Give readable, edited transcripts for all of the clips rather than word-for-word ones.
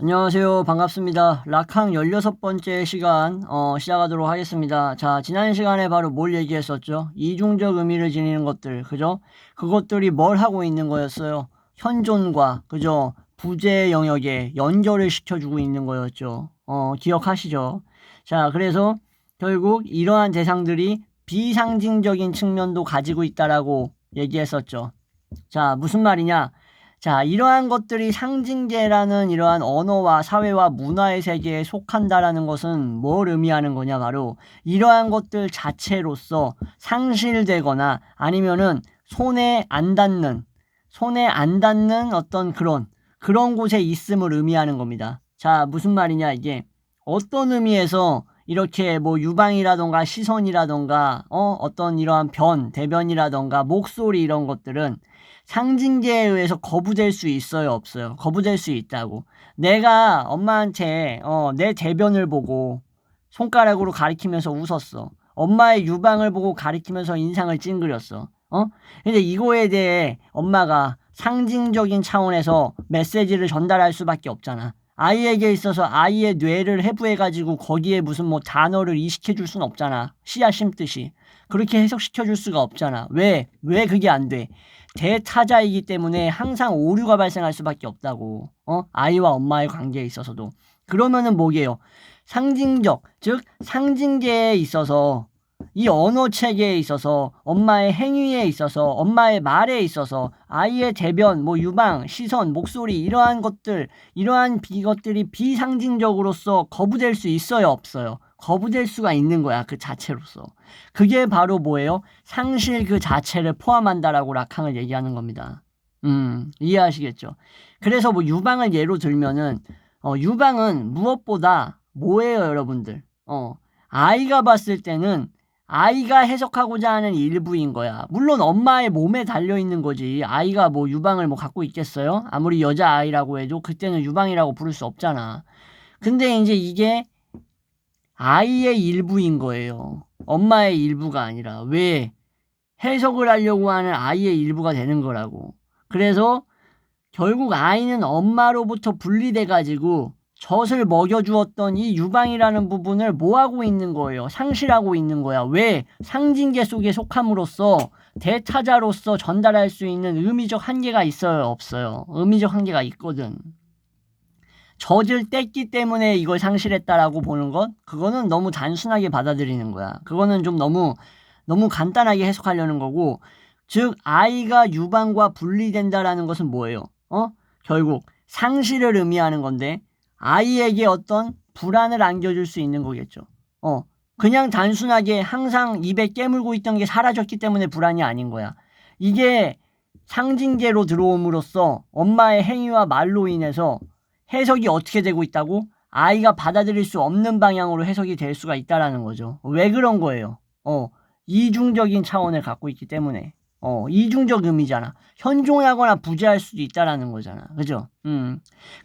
안녕하세요. 반갑습니다. 락항 16번째 시간 시작하도록 하겠습니다. 자, 지난 시간에 바로 뭘 얘기했었죠? 이중적 의미를 지니는 것들, 그죠? 그것들이 뭘 하고 있는 거였어요? 현존과, 그죠? 부재 영역에 연결을 시켜주고 있는 거였죠. 기억하시죠? 자, 그래서 결국 이러한 대상들이 비상징적인 측면도 가지고 있다라고 얘기했었죠. 자, 무슨 말이냐? 자, 이러한 것들이 상징계라는 이러한 언어와 사회와 문화의 세계에 속한다라는 것은 뭘 의미하는 거냐? 바로 이러한 것들 자체로서 상실되거나 아니면은 손에 안 닿는 어떤 그런 곳에 있음을 의미하는 겁니다. 자, 무슨 말이냐? 이게 어떤 의미에서 이렇게 뭐 유방이라던가 시선이라던가 어떤 이러한 대변이라던가 목소리 이런 것들은 상징계에 의해서 거부될 수 있어요, 없어요? 거부될 수 있다고. 내가 엄마한테 내 대변을 보고 손가락으로 가리키면서 웃었어. 엄마의 유방을 보고 가리키면서 인상을 찡그렸어. 근데 이거에 대해 엄마가 상징적인 차원에서 메시지를 전달할 수밖에 없잖아. 아이에게 있어서 아이의 뇌를 해부해가지고 거기에 무슨 뭐 단어를 이식해 줄 수는 없잖아. 씨앗 심듯이. 그렇게 해석시켜 줄 수가 없잖아. 왜 그게 안 돼? 대타자이기 때문에 항상 오류가 발생할 수밖에 없다고. 아이와 엄마의 관계에 있어서도. 그러면은 뭐게요? 상징적, 즉 상징계에 있어서 이 언어 체계에 있어서 엄마의 행위에 있어서 엄마의 말에 있어서 아이의 대변, 뭐 유방, 시선, 목소리 이러한 것들이 비상징적으로서 거부될 수 있어요, 없어요? 거부될 수가 있는 거야, 그 자체로서. 그게 바로 뭐예요? 상실 그 자체를 포함한다라고 락항을 얘기하는 겁니다. 이해하시겠죠? 그래서 뭐 유방을 예로 들면은 유방은 무엇보다 뭐예요, 여러분들? 아이가 봤을 때는 아이가 해석하고자 하는 일부인 거야. 물론 엄마의 몸에 달려있는 거지. 아이가 뭐 유방을 뭐 갖고 있겠어요? 아무리 여자아이라고 해도 그때는 유방이라고 부를 수 없잖아. 근데 이제 이게 아이의 일부인 거예요. 엄마의 일부가 아니라. 왜? 해석을 하려고 하는 아이의 일부가 되는 거라고. 그래서 결국 아이는 엄마로부터 분리돼가지고 젖을 먹여주었던 이 유방이라는 부분을 뭐하고 있는 거예요? 상실하고 있는 거야. 왜? 상징계 속에 속함으로써 대타자로서 전달할 수 있는 의미적 한계가 있어요? 없어요? 의미적 한계가 있거든. 젖을 뗐기 때문에 이걸 상실했다라고 보는 것? 그거는 너무 단순하게 받아들이는 거야. 그거는 좀 너무 간단하게 해석하려는 거고, 즉 아이가 유방과 분리된다라는 것은 뭐예요? 결국 상실을 의미하는 건데 아이에게 어떤 불안을 안겨줄 수 있는 거겠죠. 그냥 단순하게 항상 입에 깨물고 있던 게 사라졌기 때문에 불안이 아닌 거야. 이게 상징계로 들어옴으로써 엄마의 행위와 말로 인해서 해석이 어떻게 되고 있다고? 아이가 받아들일 수 없는 방향으로 해석이 될 수가 있다라는 거죠. 왜 그런 거예요? 이중적인 차원을 갖고 있기 때문에. 이중적 의미잖아. 현존하거나 부재할 수도 있다라는 거잖아. 그죠?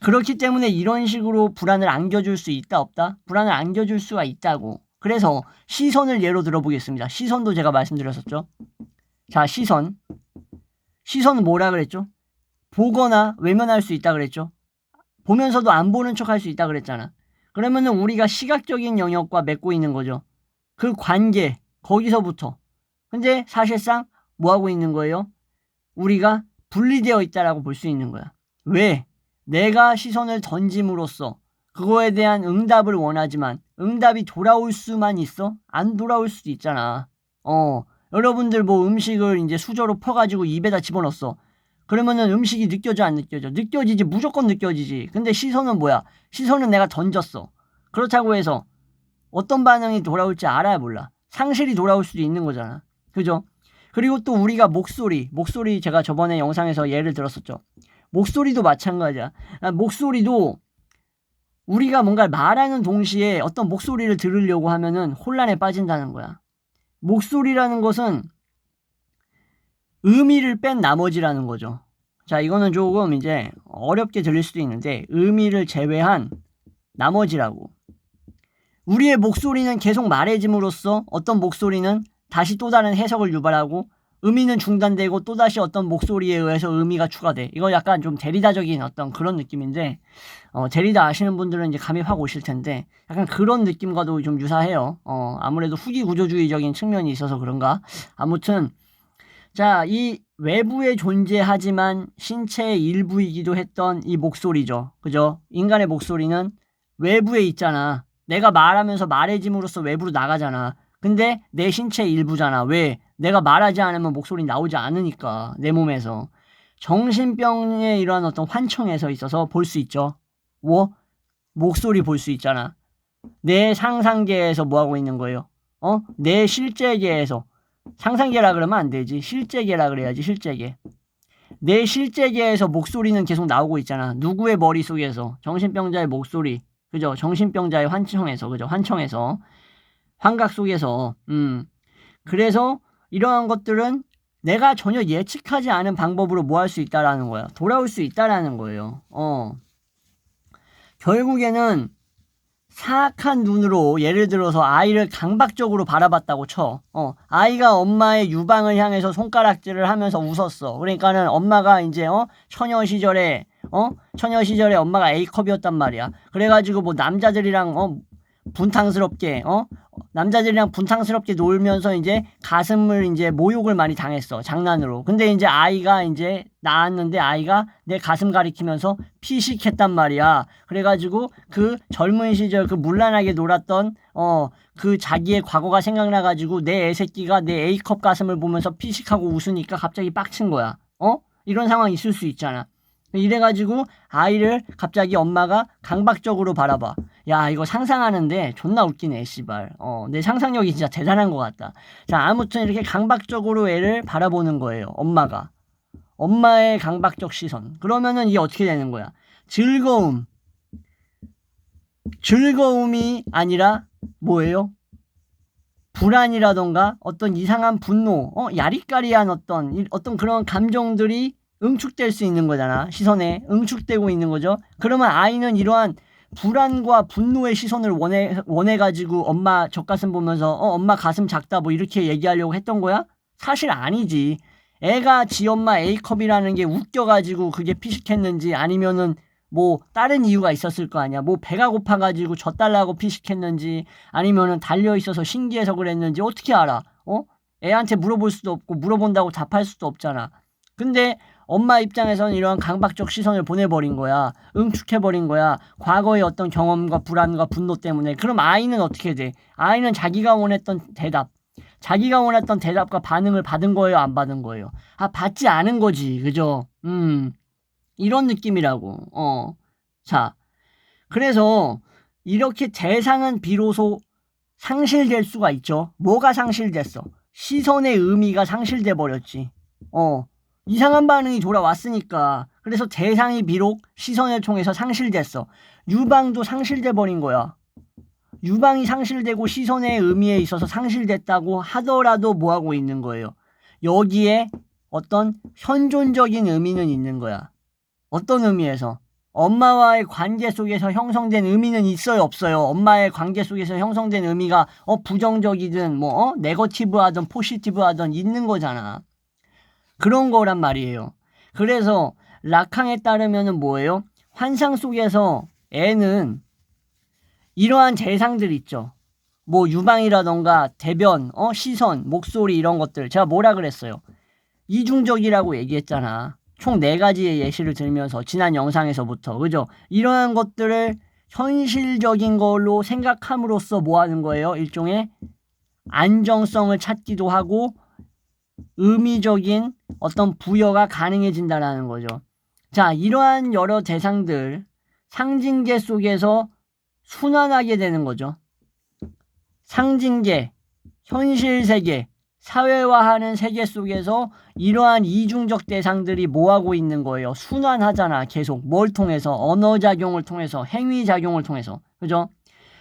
그렇기 때문에 이런 식으로 불안을 안겨줄 수 있다, 없다? 불안을 안겨줄 수가 있다고. 그래서 시선을 예로 들어보겠습니다. 시선도 제가 말씀드렸었죠. 자, 시선은 뭐라 그랬죠? 보거나 외면할 수 있다 그랬죠. 보면서도 안 보는 척 할 수 있다 그랬잖아. 그러면은 우리가 시각적인 영역과 맺고 있는 거죠. 그 관계, 거기서부터. 근데 사실상 뭐 하고 있는 거예요? 우리가 분리되어 있다라고 볼 수 있는 거야. 왜? 내가 시선을 던짐으로써 그거에 대한 응답을 원하지만 응답이 돌아올 수만 있어? 안 돌아올 수도 있잖아. 여러분들 뭐 음식을 이제 수저로 퍼가지고 입에다 집어넣었어. 그러면은 음식이 느껴져, 안 느껴져? 느껴지지, 무조건 느껴지지. 근데 시선은 뭐야? 시선은 내가 던졌어. 그렇다고 해서 어떤 반응이 돌아올지 알아야 몰라. 상실이 돌아올 수도 있는 거잖아. 그죠? 그리고 또 우리가 목소리 제가 저번에 영상에서 예를 들었었죠. 목소리도 마찬가지야. 목소리도 우리가 뭔가 말하는 동시에 어떤 목소리를 들으려고 하면은 혼란에 빠진다는 거야. 목소리라는 것은 의미를 뺀 나머지라는 거죠. 자, 이거는 조금 이제 어렵게 들릴 수도 있는데 의미를 제외한 나머지라고. 우리의 목소리는 계속 말해짐으로써 어떤 목소리는 다시 또 다른 해석을 유발하고 의미는 중단되고 또다시 어떤 목소리에 의해서 의미가 추가돼. 이거 약간 좀 데리다적인 어떤 그런 느낌인데, 데리다 아시는 분들은 이제 감이 확 오실 텐데, 약간 그런 느낌과도 좀 유사해요. 아무래도 후기 구조주의적인 측면이 있어서 그런가. 아무튼, 자, 이 외부에 존재하지만 신체의 일부이기도 했던 이 목소리죠. 그죠? 인간의 목소리는 외부에 있잖아. 내가 말하면서 말해짐으로써 외부로 나가잖아. 근데 내 신체의 일부잖아. 왜? 내가 말하지 않으면 목소리 나오지 않으니까. 내 몸에서. 정신병의 이런 어떤 환청에서 있어서 볼 수 있죠. 뭐? 목소리 볼 수 있잖아. 내 상상계에서 뭐 하고 있는 거예요? 내 실제계에서. 상상계라 그러면 안 되지. 실제계라 그래야지, 실제계. 내 실제계에서 목소리는 계속 나오고 있잖아. 누구의 머릿속에서. 정신병자의 목소리. 그죠? 정신병자의 환청에서. 그죠? 환청에서. 환각 속에서. 그래서 이러한 것들은 내가 전혀 예측하지 않은 방법으로 뭐 할 수 있다라는 거야. 돌아올 수 있다라는 거예요. 결국에는 사악한 눈으로 예를 들어서 아이를 강박적으로 바라봤다고 쳐. 아이가 엄마의 유방을 향해서 손가락질을 하면서 웃었어. 그러니까는 엄마가 이제 처녀 시절에 엄마가 A컵이었단 말이야. 그래가지고 뭐 남자들이랑 분탕스럽게 놀면서 이제 가슴을 이제 모욕을 많이 당했어. 장난으로. 근데 이제 아이가 이제 낳았는데 아이가 내 가슴 가리키면서 피식했단 말이야. 그래가지고 그 젊은 시절 그 문란하게 놀았던 그 자기의 과거가 생각나가지고 내 애새끼가 내 A컵 가슴을 보면서 피식하고 웃으니까 갑자기 빡친 거야. 이런 상황이 있을 수 있잖아. 이래가지고 아이를 갑자기 엄마가 강박적으로 바라봐. 야, 이거 상상하는데 존나 웃기네, 씨발. 내 상상력이 진짜 대단한 것 같다. 자, 아무튼 이렇게 강박적으로 애를 바라보는 거예요, 엄마가. 엄마의 강박적 시선. 그러면은 이게 어떻게 되는 거야? 즐거움이 아니라 뭐예요? 불안이라던가 어떤 이상한 분노, 야리까리한 어떤 그런 감정들이 응축될 수 있는 거잖아. 시선에 응축되고 있는 거죠. 그러면 아이는 이러한 불안과 분노의 시선을 원해가지고 엄마 젖가슴 보면서 엄마 가슴 작다 뭐 이렇게 얘기하려고 했던 거야? 사실 아니지. 애가 지 엄마 A컵이라는 게 웃겨가지고 그게 피식했는지 아니면은 뭐 다른 이유가 있었을 거 아니야. 뭐 배가 고파가지고 젖달라고 피식했는지 아니면은 달려있어서 신기해서 그랬는지 어떻게 알아? 애한테 물어볼 수도 없고 물어본다고 답할 수도 없잖아. 근데 엄마 입장에서는 이런 강박적 시선을 보내버린 거야. 응축해버린 거야. 과거의 어떤 경험과 불안과 분노 때문에. 그럼 아이는 어떻게 돼? 아이는 자기가 원했던 대답과 반응을 받은 거예요? 안 받은 거예요? 받지 않은 거지. 그죠? 이런 느낌이라고. 자, 그래서 이렇게 대상은 비로소 상실될 수가 있죠. 뭐가 상실됐어? 시선의 의미가 상실돼 버렸지. 이상한 반응이 돌아왔으니까. 그래서 대상이 비록 시선을 통해서 상실됐어. 유방도 상실돼 버린 거야. 유방이 상실되고 시선의 의미에 있어서 상실됐다고 하더라도 뭐 하고 있는 거예요? 여기에 어떤 현존적인 의미는 있는 거야. 어떤 의미에서? 엄마와의 관계 속에서 형성된 의미는 있어요, 없어요? 엄마의 관계 속에서 형성된 의미가 부정적이든 네거티브하든 포시티브하든 있는 거잖아. 그런 거란 말이에요. 그래서 라캉에 따르면은 뭐예요? 환상 속에서 애는 이러한 대상들 있죠. 뭐 유방이라던가 대변, 시선, 목소리 이런 것들. 제가 뭐라 그랬어요? 이중적이라고 얘기했잖아. 총 4가지의 예시를 들면서 지난 영상에서부터. 그죠? 이러한 것들을 현실적인 걸로 생각함으로써 뭐 하는 거예요? 일종의 안정성을 찾기도 하고 의미적인 어떤 부여가 가능해진다라는 거죠. 자, 이러한 여러 대상들, 상징계 속에서 순환하게 되는 거죠. 상징계, 현실세계, 사회화하는 세계 속에서 이러한 이중적 대상들이 뭐하고 있는 거예요? 순환하잖아. 계속. 뭘 통해서? 언어작용을 통해서, 행위작용을 통해서. 그죠?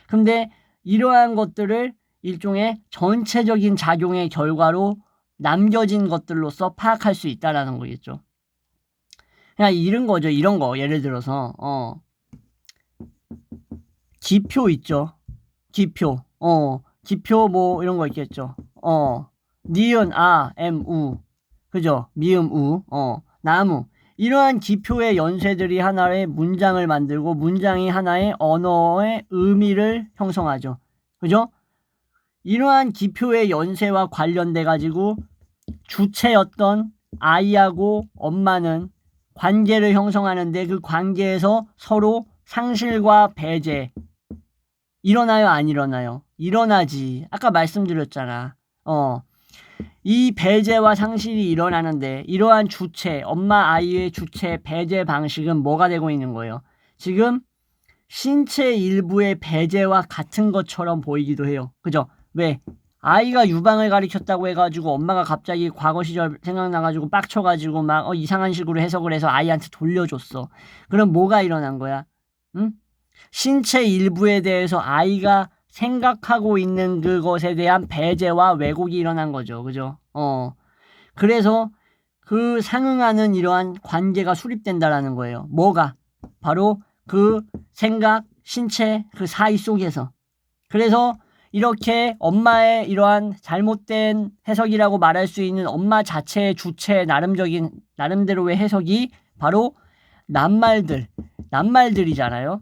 근데 이러한 것들을 일종의 전체적인 작용의 결과로 남겨진 것들로서 파악할 수 있다라는 거겠죠. 그냥 이런 거죠. 이런 거. 예를 들어서 기표 있죠. 기표 뭐 이런 거 있겠죠. 니은, 아, 엠, 우. 그죠? 미음 우, 나무. 이러한 기표의 연쇄들이 하나의 문장을 만들고 문장이 하나의 언어의 의미를 형성하죠. 그죠? 이러한 기표의 연쇄와 관련돼 가지고 주체였던 아이하고 엄마는 관계를 형성하는데 그 관계에서 서로 상실과 배제 일어나요, 안 일어나요? 일어나지. 아까 말씀드렸잖아. 이 배제와 상실이 일어나는데 이러한 주체, 엄마 아이의 주체 배제 방식은 뭐가 되고 있는 거예요? 지금 신체 일부의 배제와 같은 것처럼 보이기도 해요. 그죠? 왜? 아이가 유방을 가리켰다고 해가지고 엄마가 갑자기 과거 시절 생각나가지고 빡쳐가지고 막 이상한 식으로 해석을 해서 아이한테 돌려줬어. 그럼 뭐가 일어난 거야? 응? 신체 일부에 대해서 아이가 생각하고 있는 그것에 대한 배제와 왜곡이 일어난 거죠. 그죠? 그래서 그 상응하는 이러한 관계가 수립된다라는 거예요. 뭐가? 바로 그 생각, 신체 그 사이 속에서. 그래서 이렇게 엄마의 이러한 잘못된 해석이라고 말할 수 있는 엄마 자체의 주체의 나름대로의 해석이 바로 낱말들이잖아요.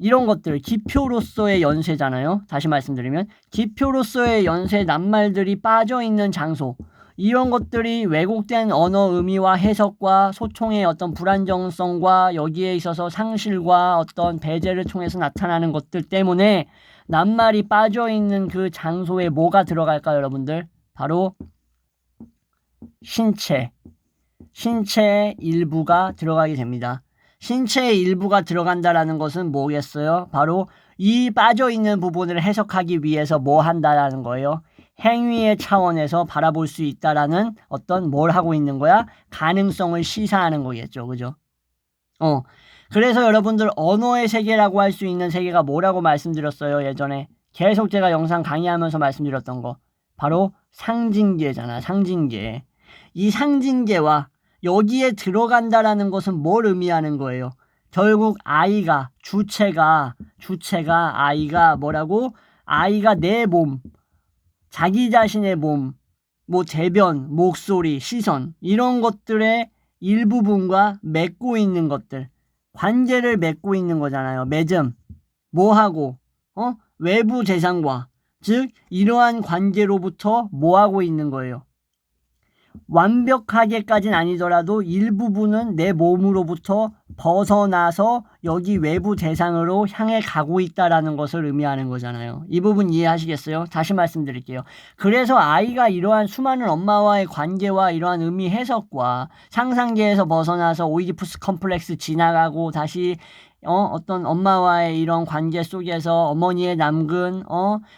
이런 것들 기표로서의 연쇄잖아요. 다시 말씀드리면 기표로서의 연쇄 낱말들이 빠져있는 장소, 이런 것들이 왜곡된 언어 의미와 해석과 소통의 어떤 불안정성과 여기에 있어서 상실과 어떤 배제를 통해서 나타나는 것들 때문에 낱말이 빠져있는 그 장소에 뭐가 들어갈까요, 여러분들? 바로 신체의 일부가 들어가게 됩니다. 신체의 일부가 들어간다라는 것은 뭐겠어요? 바로 이 빠져있는 부분을 해석하기 위해서 뭐 한다라는 거예요? 행위의 차원에서 바라볼 수 있다라는 어떤 뭘 하고 있는 거야? 가능성을 시사하는 거겠죠. 그죠? 그래서 여러분들 언어의 세계라고 할 수 있는 세계가 뭐라고 말씀드렸어요, 예전에. 계속 제가 영상 강의하면서 말씀드렸던 거. 바로 상징계잖아, 상징계. 이 상징계와 여기에 들어간다라는 것은 뭘 의미하는 거예요? 결국 아이가, 주체가 아이가 뭐라고? 아이가 내 몸, 자기 자신의 몸, 뭐 대변, 목소리, 시선 이런 것들의 일부분과 맺고 있는 것들, 관계를 맺고 있는 거잖아요. 맺음, 뭐하고, 외부 대상과, 즉 이러한 관계로부터 뭐하고 있는 거예요? 완벽하게까지는 아니더라도 일부분은 내 몸으로부터 벗어나서 여기 외부 대상으로 향해 가고 있다라는 것을 의미하는 거잖아요. 이 부분 이해하시겠어요? 다시 말씀드릴게요. 그래서 아이가 이러한 수많은 엄마와의 관계와 이러한 의미 해석과 상상계에서 벗어나서 오이디푸스 컴플렉스 지나가고 다시 어떤 엄마와의 이런 관계 속에서 어머니의 남근,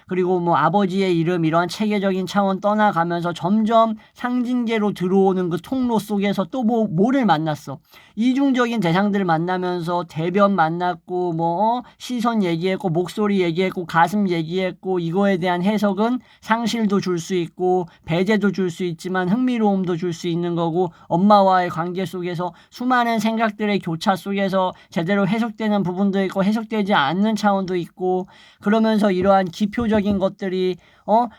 그리고 뭐 아버지의 이름 이러한 체계적인 차원 떠나가면서 점점 상징계로 들어오는 그 통로 속에서 또 뭐를 만났어. 이중적인 대상들을 만나면서 대변 만났고, 시선 얘기했고, 목소리 얘기했고, 가슴 얘기했고, 이거에 대한 해석은 상실도 줄 수 있고, 배제도 줄 수 있지만 흥미로움도 줄 수 있는 거고, 엄마와의 관계 속에서 수많은 생각들의 교차 속에서 제대로 해석되는 부분도 있고 해석되지 않는 차원도 있고, 그러면서 이러한 기표적인 것들이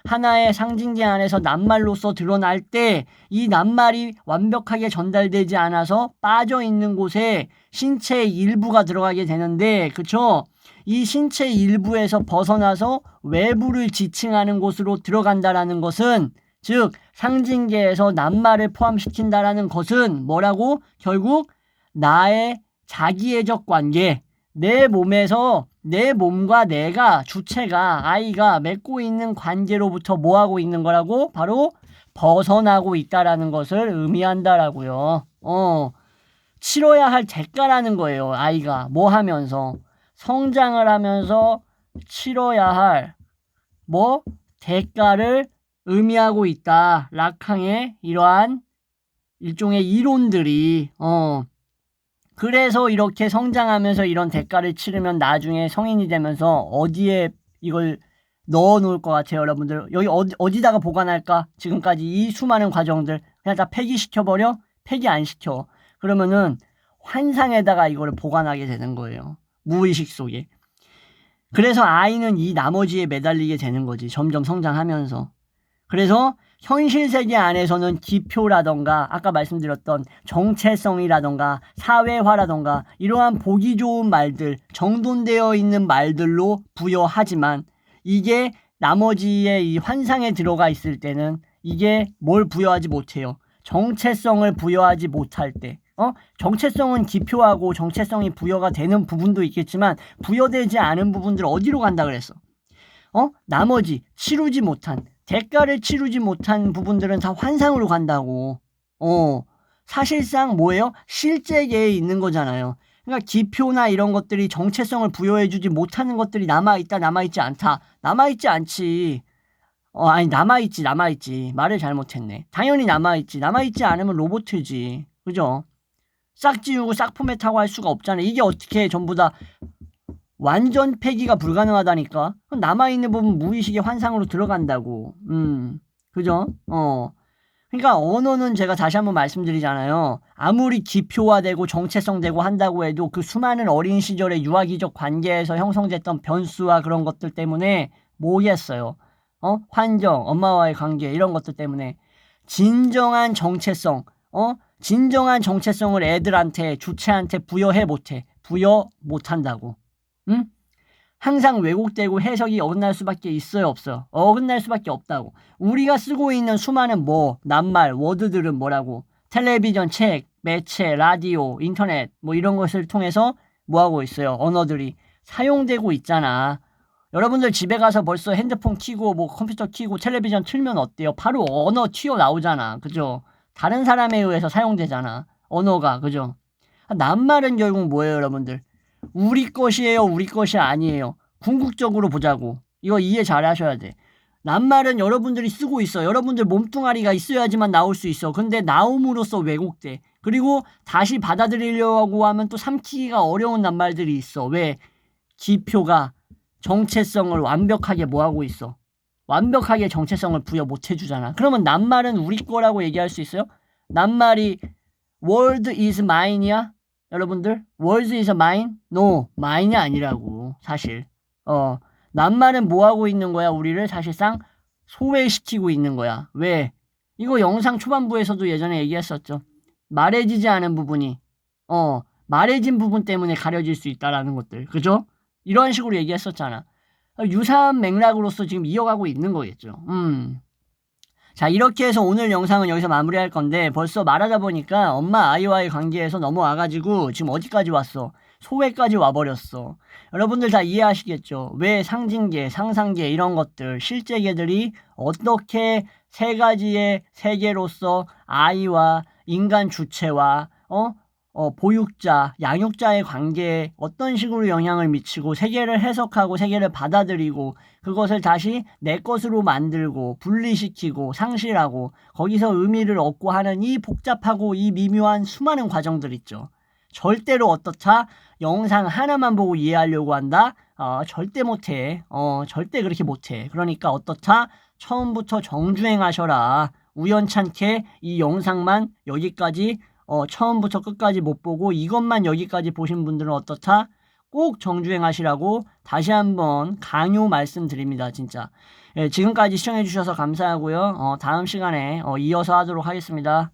하나의 상징계 안에서 낱말로서 드러날 때 이 낱말이 완벽하게 전달되지 않아서 빠져 있는 곳에 신체의 일부가 들어가게 되는데, 그쵸? 이 신체 일부에서 벗어나서 외부를 지칭하는 곳으로 들어간다라는 것은, 즉 상징계에서 낱말을 포함시킨다라는 것은 뭐라고? 결국 나의 자기애적 관계, 내 몸에서 내 몸과 내가, 주체가, 아이가 맺고 있는 관계로부터 뭐하고 있는 거라고? 바로 벗어나고 있다라는 것을 의미한다라고요. 치러야 할 대가라는 거예요. 아이가 뭐 하면서? 성장을 하면서 치러야 할 대가를 의미하고 있다. 라캉의 이러한 일종의 이론들이 그래서 이렇게 성장하면서 이런 대가를 치르면 나중에 성인이 되면서 어디에 이걸 넣어 놓을 것 같아요, 여러분들? 여기 어디다가 보관할까? 지금까지 이 수많은 과정들 그냥 다 폐기시켜버려? 폐기 안 시켜. 그러면은 환상에다가 이거를 보관하게 되는 거예요. 무의식 속에. 그래서 아이는 이 나머지에 매달리게 되는 거지. 점점 성장하면서. 그래서 현실 세계 안에서는 기표라던가 아까 말씀드렸던 정체성이라던가 사회화라던가 이러한 보기 좋은 말들, 정돈되어 있는 말들로 부여하지만 이게 나머지의 이 환상에 들어가 있을 때는 이게 뭘 부여하지 못해요. 정체성을 부여하지 못할 때. 정체성은 기표하고 정체성이 부여가 되는 부분도 있겠지만 부여되지 않은 부분들 어디로 간다 그랬어? 나머지 치르지 못한 대가를 치르지 못한 부분들은 다 환상으로 간다고. 사실상 뭐예요? 실제계에 있는 거잖아요. 그러니까 기표나 이런 것들이 정체성을 부여해주지 못하는 것들이 남아있다, 남아있지 않다. 남아있지 않지. 아니 남아있지. 말을 잘못했네. 당연히 남아있지. 남아있지 않으면 로봇이지. 그죠? 싹 지우고 싹 포맷하고 할 수가 없잖아. 이게 어떻게 전부 다 완전 폐기가 불가능하다니까. 남아있는 부분 무의식의 환상으로 들어간다고. 그죠? 그러니까 언어는 제가 다시 한번 말씀드리잖아요. 아무리 기표화되고 정체성되고 한다고 해도 그 수많은 어린 시절의 유아기적 관계에서 형성됐던 변수와 그런 것들 때문에 뭐겠어요. 환경, 엄마와의 관계 이런 것들 때문에 진정한 정체성, 진정한 정체성을 애들한테 주체한테 부여 못한다고. 응? 항상 왜곡되고 해석이 어긋날 수밖에 있어요, 없어요? 어긋날 수밖에 없다고. 우리가 쓰고 있는 수많은 낱말, 워드들은 뭐라고? 텔레비전, 책, 매체, 라디오, 인터넷 이런 것을 통해서 뭐하고 있어요? 언어들이 사용되고 있잖아. 여러분들 집에 가서 벌써 핸드폰 켜고 컴퓨터 켜고 텔레비전 틀면 어때요? 바로 언어 튀어나오잖아. 그죠? 다른 사람에 의해서 사용되잖아. 언어가. 그죠? 낱말은 결국 뭐예요, 여러분들? 우리 것이에요, 우리 것이 아니에요. 궁극적으로 보자고. 이거 이해 잘 하셔야 돼. 낱말은 여러분들이 쓰고 있어. 여러분들 몸뚱아리가 있어야지만 나올 수 있어. 근데 나옴으로써 왜곡돼. 그리고 다시 받아들이려고 하면 또 삼키기가 어려운 낱말들이 있어. 왜? 기표가 정체성을 완벽하게 뭐하고 있어? 완벽하게 정체성을 부여 못 해주잖아. 그러면 낱말은 우리 거라고 얘기할 수 있어요? 낱말이 world is mine이야? 여러분들 world is mine? No, mine이 아니라고. 사실 낱말은 뭐하고 있는 거야? 우리를 사실상 소외시키고 있는 거야. 왜? 이거 영상 초반부에서도 예전에 얘기했었죠. 말해지지 않은 부분이 말해진 부분 때문에 가려질 수 있다라는 것들. 그죠? 이런 식으로 얘기했었잖아. 유사한 맥락으로서 지금 이어가고 있는 거겠죠. 자, 이렇게 해서 오늘 영상은 여기서 마무리할 건데 벌써 말하다 보니까 엄마 아이와의 관계에서 넘어와가지고 지금 어디까지 왔어? 소외까지 와버렸어. 여러분들 다 이해하시겠죠? 왜 상징계, 상상계 이런 것들, 실제계들이 어떻게 세 가지의 세계로서 아이와 인간 주체와 보육자, 양육자의 관계에 어떤 식으로 영향을 미치고 세계를 해석하고 세계를 받아들이고 그것을 다시 내 것으로 만들고 분리시키고 상실하고 거기서 의미를 얻고 하는 이 복잡하고 이 미묘한 수많은 과정들 있죠. 절대로 어떻다? 영상 하나만 보고 이해하려고 한다? 절대 못해. 절대 그렇게 못해. 그러니까 어떻다? 처음부터 정주행하셔라. 우연찮게 이 영상만 여기까지 처음부터 끝까지 못 보고 이것만 여기까지 보신 분들은 어떻다? 꼭 정주행하시라고 다시 한번 강요 말씀드립니다. 진짜. 지금까지 시청해 주셔서 감사하고요. 다음 시간에 이어서 하도록 하겠습니다.